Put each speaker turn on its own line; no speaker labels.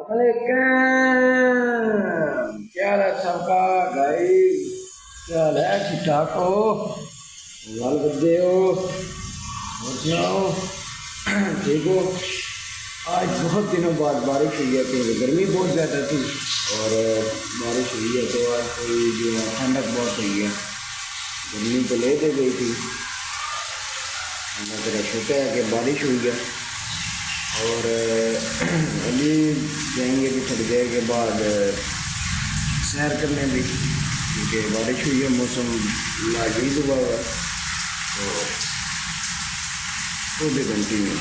वालेकुम, क्या हाल है सबका गाइस? क्या हाल है? ठीक ठाक हो? बाल बदे हो? और सुनाओ, ठीक हो? आज बहुत दिनों बाद बारिश हुई है क्योंकि गर्मी बहुत ज़्यादा थी और बारिश हुई है तो आज कोई जो है ठंडक बहुत हुई है। गर्मी तो ले दे गई थी, मेरा शुक्र है कि बारिश हुई है। और अभी जाएंगे भी थोड़ी देर के बाद सैर करने भी, क्योंकि बारिश हुई है, मौसम लाजवाब हुआ है। तो भी कंटिन्यू